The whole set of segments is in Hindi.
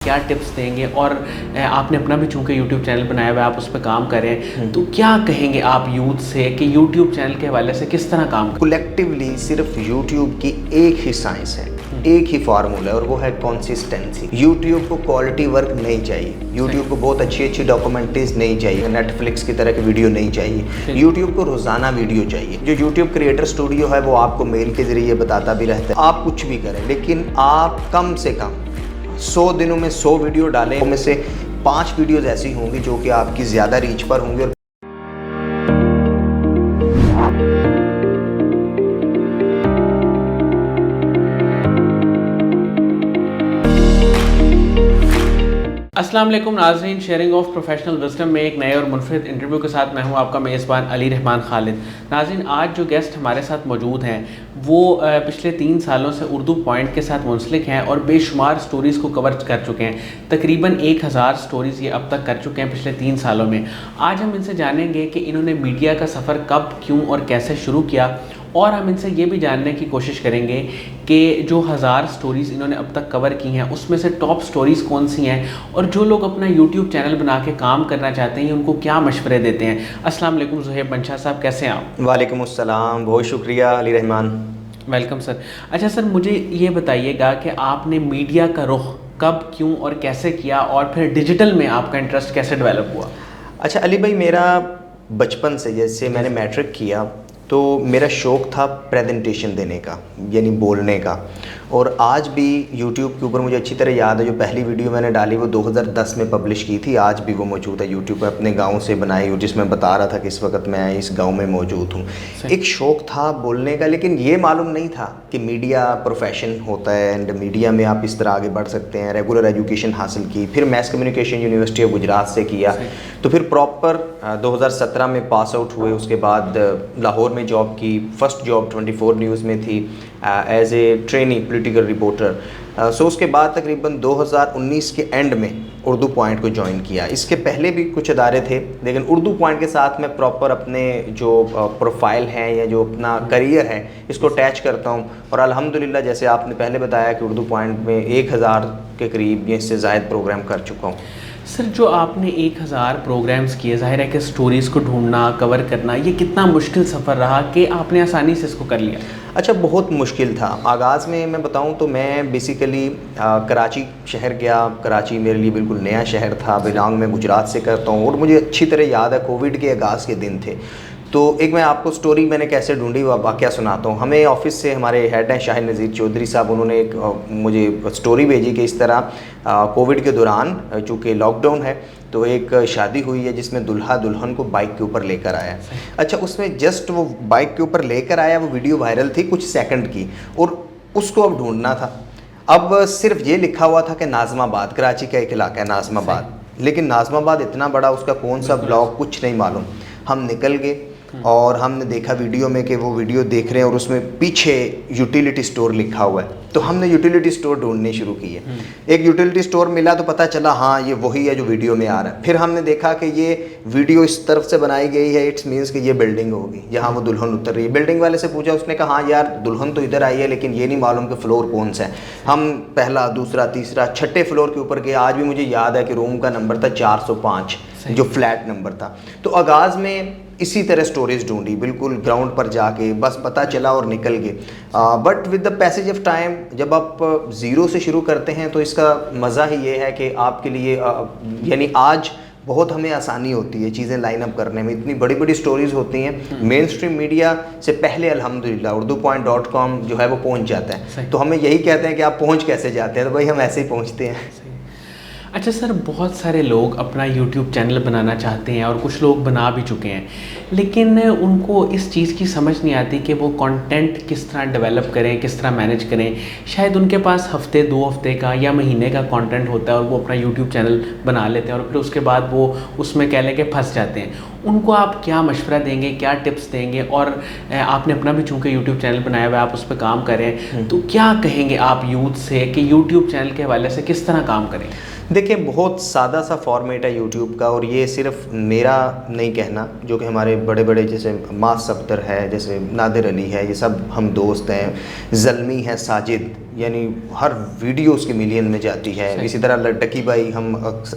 क्या टिप्स देंगे? और आपने अपना भी चूँकि यूट्यूब चैनल बनाया हुआ है, आप उस पे काम कर रहे हैं, तो क्या कहेंगे आप यूथ से कि यूट्यूब चैनल के हवाले से किस तरह काम करें? कलेक्टिवली सिर्फ यूट्यूब की एक ही साइंस है, एक ही फार्मूला है और वो है कंसिस्टेंसी। यूट्यूब को क्वालिटी वर्क नहीं चाहिए, यूट्यूब को बहुत अच्छी डॉक्यूमेंट्रीज नहीं चाहिए, नेटफ्लिक्स की तरह की वीडियो नहीं चाहिए, यूट्यूब को रोजाना वीडियो चाहिए। जो यूट्यूब क्रिएटर स्टूडियो है वो आपको मेल के जरिए बताता भी रहता है आप कुछ भी करें, लेकिन आप कम से कम 100 दिनों में 100 वीडियो डालें, उनमें से 5 वीडियोज़ ऐसी होंगी जो कि आपकी ज़्यादा रीच पर होंगी। और अस्सलाम वालेकुम नाज़रीन, शेयरिंग ऑफ प्रोफेशनल विजडम में एक नए और मुनफरिद इंटरव्यू के साथ मैं हूं आपका मेज़बान अली रहमान खालिद। नाज़रीन, आज जो गेस्ट हमारे साथ मौजूद हैं वो पिछले 3 सालों से उर्दू पॉइंट के साथ मुंसलिक हैं और बेशुमार स्टोरीज़ को कवर कर चुके हैं। तकरीबन 1000 स्टोरीज़ ये अब तक कर चुके हैं पिछले 3 सालों में। आज हम इनसे जानेंगे कि इन्होंने मीडिया का सफ़र कब, क्यों और कैसे शुरू किया, और हम इनसे ये भी जानने की कोशिश करेंगे कि जो 1000 स्टोरीज़ इन्होंने अब तक कवर की हैं उसमें से टॉप स्टोरीज़ कौन सी हैं, और जो लोग अपना यूट्यूब चैनल बना के काम करना चाहते हैं उनको क्या मशवरे देते हैं। अस्सलाम वालेकुम ज़ुहैब मंशा साहब, कैसे हैं आप? वालेकुम अस्सलाम, बहुत शुक्रिया अली रहमान। Welcome sir. अच्छा सर, मुझे ये बताइएगा कि आपने मीडिया का रुख कब, क्यों और कैसे किया, और फिर डिजिटल में आपका इंटरेस्ट कैसे डेवलप हुआ? अच्छा अली भाई, मेरा बचपन से जैसे मैंने मैट्रिक किया तो मेरा शौक़ था प्रेजेंटेशन देने का, यानी बोलने का। और आज भी यूट्यूब के ऊपर मुझे अच्छी तरह याद है, जो पहली वीडियो मैंने डाली वो 2010 में पब्लिश की थी, आज भी वो मौजूद है यूट्यूब पर, अपने गांव से बनाई, और जिसमें बता रहा था कि इस वक्त मैं इस गांव में मौजूद हूँ। एक शौक़ था बोलने का, लेकिन ये मालूम नहीं था कि मीडिया प्रोफेशन होता है एंड मीडिया में आप इस तरह आगे बढ़ सकते हैं। रेगुलर एजुकेशन हासिल की, फिर mess communication university of Gujarat से किया, तो फिर प्रॉपर 2017 में पास आउट हुए। उसके बाद लाहौर में जॉब की, फर्स्ट जॉब 24 न्यूज़ में थी as a trainee political reporter. So उसके बाद तकरीबन 2019 के एंड में उर्दू पॉइंट को ज्वाइन किया। इसके पहले भी कुछ अदारे थे, लेकिन उर्दू पॉइंट के साथ मैं प्रॉपर अपने जो प्रोफाइल हैं या जो अपना करियर है इसको अटैच करता हूं। और अल्हम्दुलिल्लाह, जैसे आपने पहले बताया कि उर्दू पॉइंट में 1000 के करीब या इससे ज़ायद प्रोग्राम कर चुका हूँ। सर, जो आपने 1000 प्रोग्राम्स किए, ज़ाहिर है कि स्टोरीज़ को ढूंढना, कवर करना, ये कितना मुश्किल सफ़र रहा कि आपने आसानी से इसको कर लिया? अच्छा, बहुत मुश्किल था। आगाज़ में मैं बताऊं तो मैं बेसिकली कराची शहर गया। कराची मेरे लिए बिल्कुल नया शहर था, बिलोंग मैं गुजरात से करता हूं, और मुझे अच्छी तरह याद है कोविड के आगाज़ के दिन थे। तो एक मैं आपको स्टोरी मैंने कैसे ढूंढी वो वाक़या सुनाता हूँ। हमें ऑफिस से हमारे हेड हैं शाहिद नज़ीर चौधरी साहब, उन्होंने एक मुझे स्टोरी भेजी कि इस तरह कोविड के दौरान, चूँकि लॉकडाउन है, तो एक शादी हुई है जिसमें दूल्हा दुल्हन को बाइक के ऊपर लेकर आया। अच्छा, उसमें जस्ट वो बाइक के ऊपर लेकर आया, वो वीडियो वायरल थी कुछ सेकंड की, और उसको अब ढूंढना था। अब सिर्फ ये लिखा हुआ था कि नाज़माबाद, कराची का एक इलाका है नाज़माबाद, लेकिन नाज़माबाद इतना बड़ा, उसका कौन सा ब्लॉक कुछ नहीं मालूम। हम निकल गए और हमने देखा वीडियो में कि वो वीडियो देख रहे हैं और उसमें पीछे यूटिलिटी स्टोर लिखा हुआ है, तो हमने यूटिलिटी स्टोर ढूंढने शुरू किए। एक यूटिलिटी स्टोर मिला तो पता चला हाँ ये वही है जो वीडियो में आ रहा है। फिर हमने देखा कि ये वीडियो इस तरफ से बनाई गई है, इट्स मीन्स कि ये बिल्डिंग होगी जहाँ वो दुल्हन उतर रही है। बिल्डिंग वाले से पूछा, उसने कहा हाँ यार दुल्हन तो इधर आई है, लेकिन ये नहीं मालूम कि फ्लोर कौन सा है। हम पहला, दूसरा, तीसरा, छठे फ्लोर के ऊपर गए। आज भी मुझे याद है कि रूम का नंबर था 405, जो फ्लैट नंबर था। तो आगाज़ में इसी तरह स्टोरीज ढूंढी, बिल्कुल ग्राउंड पर जाके, बस पता चला और निकल गए। But with the passage of time, जब आप ज़ीरो से शुरू करते हैं तो इसका मज़ा ही ये है कि आपके लिए यानी आज बहुत हमें आसानी होती है चीज़ें लाइन अप करने में। इतनी बड़ी बड़ी स्टोरीज़ होती हैं मेन स्ट्रीम मीडिया से पहले, अल्हम्दुलिल्लाह urdupoint.com जो है वो पहुंच जाता है। तो हमें यही कहते हैं कि आप पहुंच कैसे जाते हैं, तो भाई हम ऐसे ही पहुंचते हैं। अच्छा सर, बहुत सारे लोग अपना यूट्यूब चैनल बनाना चाहते हैं और कुछ लोग बना भी चुके हैं, लेकिन उनको इस चीज़ की समझ नहीं आती कि वो कंटेंट किस तरह डेवलप करें, किस तरह मैनेज करें। शायद उनके पास हफ्ते 2 हफ्ते का या महीने का कंटेंट होता है और वो अपना यूट्यूब चैनल बना लेते हैं और फिर उसके बाद वो उसमें कह लें कि फंस जाते हैं। उनको आप क्या मशवरा देंगे, क्या टिप्स देंगे? और आपने अपना भी चूँकि यूट्यूब चैनल बनाया हुआ है, आप उस पर काम करें, तो क्या कहेंगे आप यूथ से कि यूट्यूब चैनल के हवाले से किस तरह काम करें? देखिए, बहुत सादा सा फॉर्मेट है यूट्यूब का, और ये सिर्फ मेरा नहीं कहना, जो कि हमारे बड़े बड़े जैसे मास सफ्दर है, जैसे नादिर अली है, ये सब हम दोस्त हैं, ज़ल्मी है, साजिद, यानी हर वीडियो उसकी मिलियन में जाती है। इसी तरह लड्डकी भाई, हम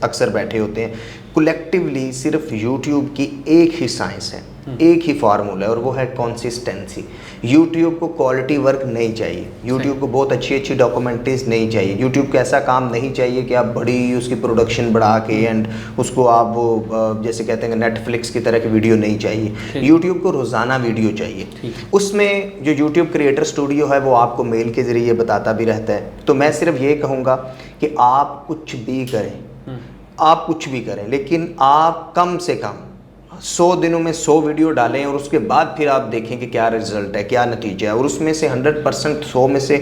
अक्सर बैठे होते हैं। कलेक्टिवली सिर्फ यूट्यूब की एक ही साइंस है, एक ही फार्मूला है, और वो है कंसिस्टेंसी। यूट्यूब को क्वालिटी वर्क नहीं चाहिए, यूट्यूब को बहुत अच्छी अच्छी डॉक्यूमेंट्रीज नहीं चाहिए, यूट्यूब को ऐसा काम नहीं चाहिए कि आप बड़ी उसकी प्रोडक्शन बढ़ा के एंड उसको आप वो जैसे कहते हैं नेटफ्लिक्स की तरह की वीडियो नहीं चाहिए। यूट्यूब को रोज़ाना वीडियो चाहिए। उसमें जो यूट्यूब क्रिएटर स्टूडियो है वो आपको मेल के ज़रिए बताता भी रहता है। तो मैं सिर्फ ये कहूँगा कि आप कुछ भी करें, आप कुछ भी करें, लेकिन आप कम से कम 100 दिनों में 100 वीडियो डालें, और उसके बाद फिर आप देखें कि क्या रिजल्ट है, क्या नतीजा है। और उसमें से 100% 100 में से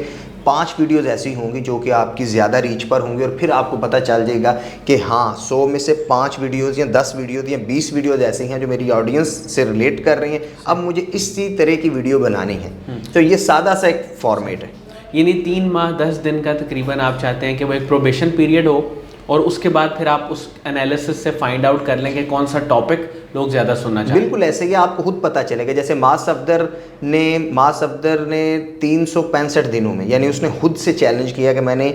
5 वीडियोज़ ऐसी होंगी जो कि आपकी ज़्यादा रीच पर होंगी, और फिर आपको पता चल जाएगा कि हाँ, 100 में से 5 वीडियोज़ या 10 वीडियोज़ या 20 वीडियोज़ ऐसी हैं जो मेरी ऑडियंस से रिलेट कर रही हैं, अब मुझे इसी तरह की वीडियो बनानी है। तो ये सादा सा एक फॉर्मेट है। यानी 3 माह 10 दिन का तकरीबन आप चाहते हैं कि वो एक प्रोबेशन पीरियड हो, और उसके बाद फिर आप उस एनालिसिस से फाइंड आउट कर लें कि कौन सा टॉपिक लोग ज़्यादा सुनना चाहते हैं। बिल्कुल ऐसे ही आपको खुद पता चलेगा। जैसे मास अफदर ने 365 दिनों में, यानी उसने खुद से चैलेंज किया कि मैंने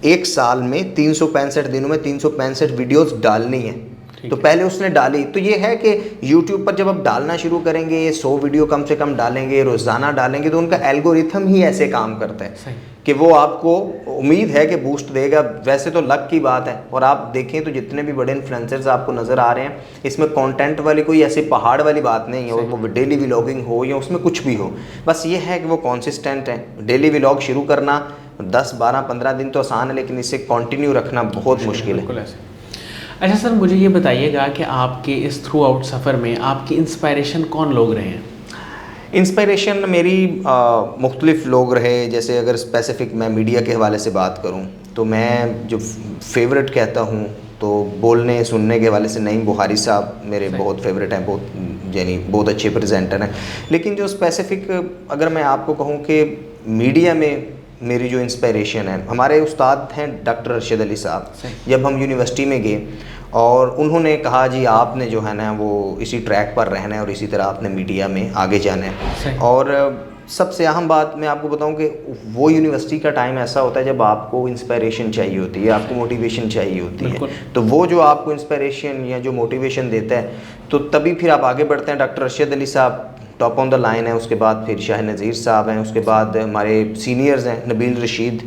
एक साल में 365 दिनों में 365 वीडियोस डालनी है। तो पहले उसने डाली। तो ये है कि YouTube पर जब आप डालना शुरू करेंगे, 100 वीडियो कम से कम डालेंगे, रोज़ाना डालेंगे, तो उनका एल्गोरिथम ही ऐसे काम करता है कि वो आपको उम्मीद है कि बूस्ट देगा। वैसे तो लक की बात है, और आप देखें तो जितने भी बड़े इन्फ्लुएंसर्स आपको नज़र आ रहे हैं, इसमें कंटेंट वाली कोई ऐसी पहाड़ वाली बात नहीं है। और वो डेली व्लॉगिंग हो या उसमें कुछ भी हो, बस ये है कि वो कंसिस्टेंट है। डेली व्लॉग शुरू करना 10, 12, 15 दिन तो आसान है, लेकिन इसे कंटिन्यू रखना बहुत मुश्किल है। अच्छा सर, मुझे ये बताइएगा कि आपके इस थ्रू आउट सफ़र में आपकी इंस्पायरेशन कौन लोग रहे हैं? इंस्पायरेशन मेरी मुख्तलिफ लोग रहे। जैसे अगर स्पेसिफ़िक मैं मीडिया के हवाले से बात करूं, तो मैं जो फेवरेट कहता हूं, तो बोलने सुनने के हवाले से नईम बुखारी साहब मेरे बहुत फेवरेट हैं, बहुत अच्छे प्रेजेंटर हैं। लेकिन जो स्पेसिफ़िक अगर मैं आपको कहूं कि मीडिया में मेरी जो इंस्पायरेशन है, हमारे उस्ताद हैं डॉक्टर अरशद अली साहब। जब हम यूनिवर्सिटी में गए और उन्होंने कहा जी आपने जो है ना वो इसी ट्रैक पर रहना है और इसी तरह आपने मीडिया में आगे जाना है। और सबसे अहम बात मैं आपको बताऊं कि वो यूनिवर्सिटी का टाइम ऐसा होता है जब आपको इंस्पायरेशन चाहिए होती है, आपको मोटिवेशन चाहिए होती है। तो वो जो आपको इंस्पायरेशन या जो मोटिवेशन देता है, तो तभी फिर आप आगे बढ़ते हैं। डॉक्टर अरशद अली साहब टॉप ऑन द लाइन है, उसके बाद फिर शाह नज़ीर साहब हैं, उसके बाद हमारे सीनियर्स हैं नबील रशीद,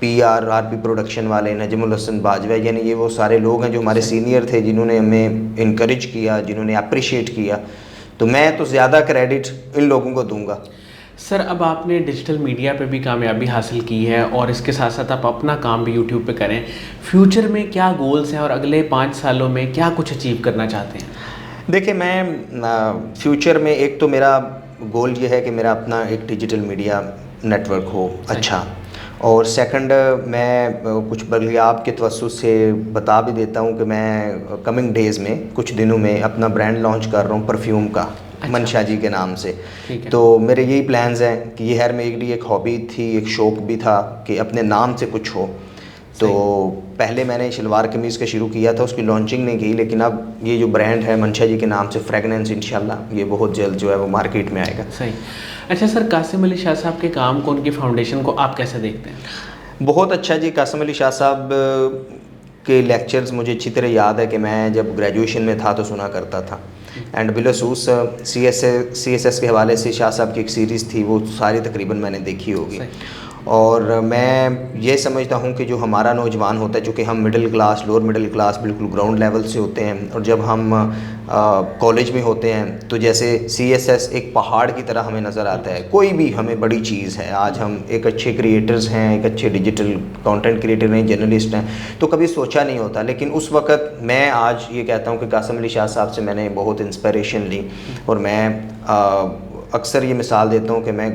PRRP प्रोडक्शन वाले, नजमुल हसन बाजवा, यानी ये वो सारे लोग हैं जो हमारे सीनियर थे, जिन्होंने हमें इनकरेज किया, जिन्होंने अप्रिशिएट किया। तो मैं तो ज़्यादा क्रेडिट इन लोगों को दूंगा। सर, अब आपने डिजिटल मीडिया पे भी कामयाबी हासिल की है और इसके साथ साथ आप अपना काम भी यूट्यूब पे करें। फ्यूचर में क्या गोल्स हैं और अगले 5 सालों में क्या कुछ अचीव करना चाहते हैं? देखिए, मैं फ्यूचर में एक तो मेरा गोल ये है कि मेरा अपना एक डिजिटल मीडिया नेटवर्क हो अच्छा, और सेकंड मैं कुछ बल्कि आपके तवज्जुह से बता भी देता हूँ कि मैं कमिंग डेज़ में कुछ दिनों में अपना ब्रांड लॉन्च कर रहा हूँ परफ्यूम का, मंशा जी के नाम से। तो मेरे यही प्लान्स हैं कि ये मेरी एक हॉबी थी, एक शौक़ भी था कि अपने नाम से कुछ हो। तो पहले मैंने शलवार कमीज़ का शुरू किया था, उसकी लॉन्चिंग नहीं की, लेकिन अब ये जो ब्रांड है मंशा जी के नाम से फ्रेगनेंस, इंशाल्लाह ये बहुत जल्द जो है वो मार्केट में आएगा। सही। अच्छा सर, कासिम अली शाह साहब के काम को, उनकी फाउंडेशन को आप कैसे देखते हैं? बहुत अच्छा जी। कासिम अली शाह साहब के लेक्चर्स मुझे अच्छी तरह याद है कि मैं जब ग्रेजुएशन में था तो सुना करता था। एंड बिलखसूस CSS के हवाले से शाह साहब की एक सीरीज़ थी, वो सारी तकरीबन मैंने देखी होगी। और मैं ये समझता हूँ कि जो हमारा नौजवान होता है, चूँकि हम middle class, lower middle class, बिल्कुल ग्राउंड लेवल से होते हैं, और जब हम कॉलेज में होते हैं तो जैसे CSS एक पहाड़ की तरह हमें नज़र आता है। कोई भी हमें बड़ी चीज़ है। आज हम एक अच्छे क्रिएटर्स हैं, एक अच्छे डिजिटल कंटेंट क्रिएटर हैं, जर्नलिस्ट हैं, तो कभी सोचा नहीं होता। लेकिन उस वक़्त मैं आज ये कहता हूँ कि कासिम अली शाह साहब से मैंने बहुत इंस्पिरेशन ली। और मैं अक्सर ये मिसाल देता हूँ कि मैं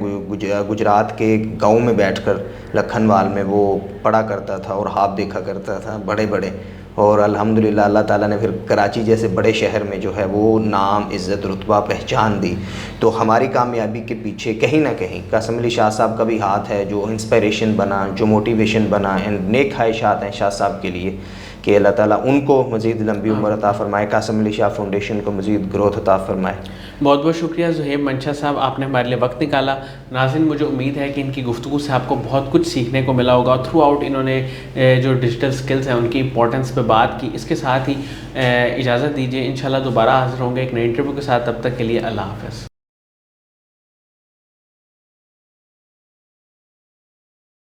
गुजरात के गांव में बैठकर लखनवाल में वो पढ़ा करता था और ख्वाब देखा करता था बड़े बड़े, और अल्हम्दुलिल्लाह अल्लाह ताला ने फिर कराची जैसे बड़े शहर में जो है वो नाम, इज़्ज़त, रुतबा, पहचान दी। तो हमारी कामयाबी के पीछे कहीं ना कहीं कासिम अली शाह साहब का भी हाथ है, जो इंस्पिरेशन बना, जो मोटिवेशन बना। एंड नेक ख्वाहिशात हैं शाह साहब के लिए कि अल्लाह ताला उनको मज़ीद लंबी उम्र अता फ़रमाए, कासिम अली शाह फाउंडेशन को मज़ीद ग्रोथ अता फ़रमाए। बहुत बहुत शुक्रिया ज़ुहैब मंशा साहब, आपने हमारे लिए वक्त निकाला। नाज़रीन, मुझे उम्मीद है कि इनकी गुफ्तगू से आपको बहुत कुछ सीखने को मिला होगा। थ्रू आउट इन्होंने जो डिजिटल स्किल्स हैं उनकी इंपॉर्टेंस पे बात की। इसके साथ ही इजाज़त दीजिए, इंशाल्लाह दोबारा हाज़िर होंगे एक नए इंटरव्यू के साथ। तब तक के लिए अल्लाह हाफ़िज़।